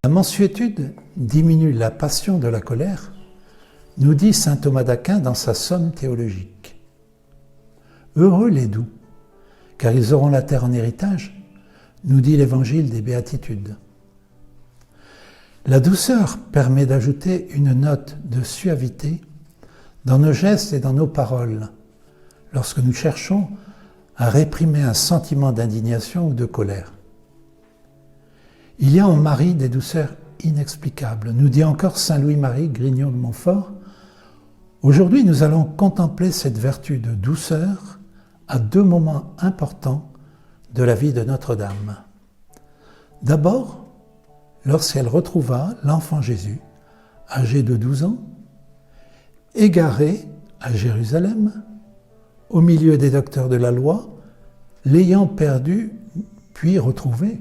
La mansuétude diminue la passion de la colère, nous dit saint Thomas d'Aquin dans sa Somme théologique. Heureux les doux, car ils auront la terre en héritage, nous dit l'Évangile des Béatitudes. La douceur permet d'ajouter une note de suavité dans nos gestes et dans nos paroles, lorsque nous cherchons à réprimer un sentiment d'indignation ou de colère. Il y a en Marie des douceurs inexplicables, nous dit encore saint Louis-Marie Grignon de Montfort. Aujourd'hui, nous allons contempler cette vertu de douceur à deux moments importants de la vie de Notre-Dame. D'abord, lorsqu'elle retrouva l'enfant Jésus, âgé de 12 ans, égaré à Jérusalem, au milieu des docteurs de la loi, l'ayant perdu puis retrouvé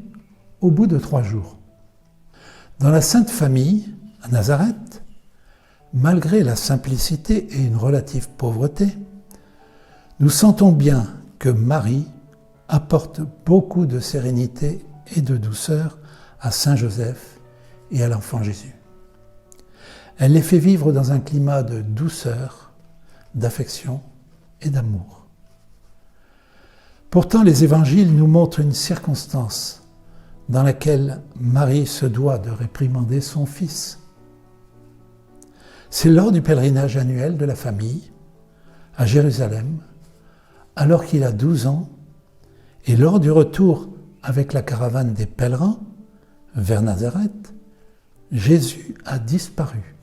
au bout de 3 jours. Dans la Sainte Famille, à Nazareth, malgré la simplicité et une relative pauvreté, nous sentons bien que Marie apporte beaucoup de sérénité et de douceur à Saint Joseph et à l'enfant Jésus. Elle les fait vivre dans un climat de douceur, d'affection et d'amour. Pourtant, les évangiles nous montrent une circonstance dans laquelle Marie se doit de réprimander son fils. C'est lors du pèlerinage annuel de la famille à Jérusalem, alors qu'il a 12 ans, et lors du retour avec la caravane des pèlerins vers Nazareth, Jésus a disparu.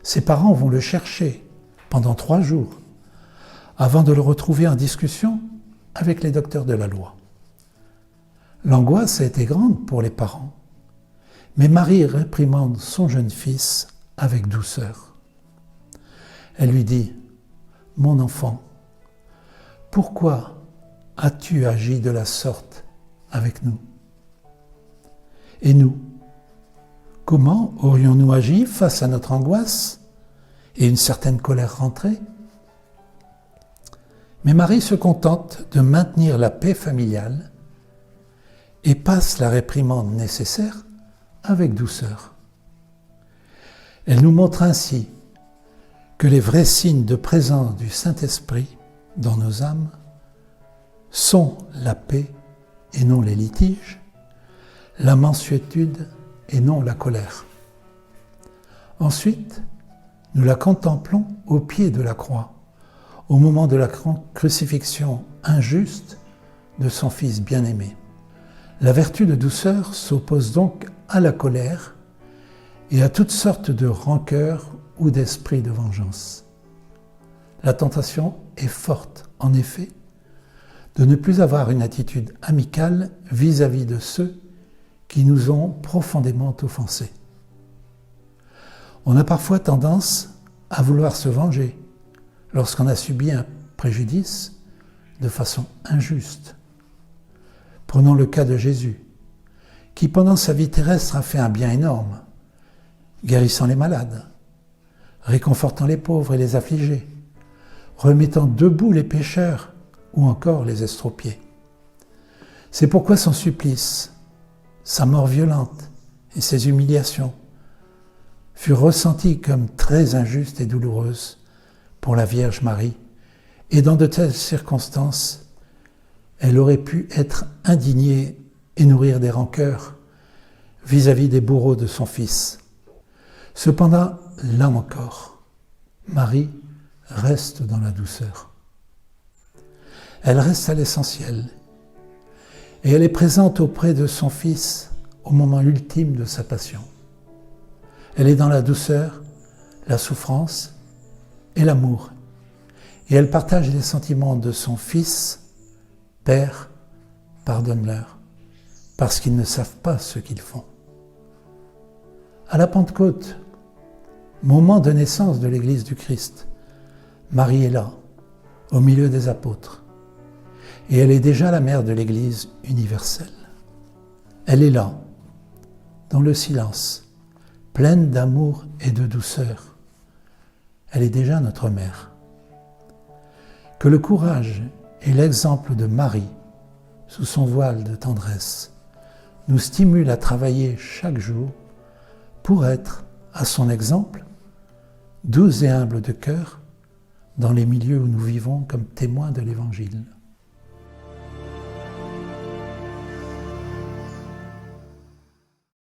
Ses parents vont le chercher pendant 3 jours avant de le retrouver en discussion avec les docteurs de la loi. L'angoisse a été grande pour les parents, mais Marie réprimande son jeune fils avec douceur. Elle lui dit : « Mon enfant, pourquoi as-tu agi de la sorte avec nous ? Et nous, comment aurions-nous agi face à notre angoisse et une certaine colère rentrée ? » Mais Marie se contente de maintenir la paix familiale et passe la réprimande nécessaire avec douceur. Elle nous montre ainsi que les vrais signes de présence du Saint-Esprit dans nos âmes sont la paix et non les litiges, la mansuétude et non la colère. Ensuite, nous la contemplons au pied de la croix, au moment de la crucifixion injuste de son Fils bien-aimé. La vertu de douceur s'oppose donc à la colère et à toutes sortes de rancœurs ou d'esprits de vengeance. La tentation est forte, en effet, de ne plus avoir une attitude amicale vis-à-vis de ceux qui nous ont profondément offensés. On a parfois tendance à vouloir se venger lorsqu'on a subi un préjudice de façon injuste. Prenons le cas de Jésus, qui pendant sa vie terrestre a fait un bien énorme, guérissant les malades, réconfortant les pauvres et les affligés, remettant debout les pécheurs ou encore les estropiés. C'est pourquoi son supplice, sa mort violente et ses humiliations furent ressenties comme très injustes et douloureuses pour la Vierge Marie, et dans de telles circonstances, elle aurait pu être indignée et nourrir des rancœurs vis-à-vis des bourreaux de son Fils. Cependant, là encore, Marie reste dans la douceur. Elle reste à l'essentiel et elle est présente auprès de son Fils au moment ultime de sa passion. Elle est dans la douceur, la souffrance et l'amour. Et elle partage les sentiments de son Fils. Père, pardonne-leur, parce qu'ils ne savent pas ce qu'ils font. À la Pentecôte, moment de naissance de l'Église du Christ, Marie est là, au milieu des apôtres, et elle est déjà la mère de l'Église universelle. Elle est là, dans le silence, pleine d'amour et de douceur. Elle est déjà notre mère. Que le courage et l'exemple de Marie, sous son voile de tendresse, nous stimule à travailler chaque jour pour être, à son exemple, doux et humbles de cœur dans les milieux où nous vivons comme témoins de l'Évangile.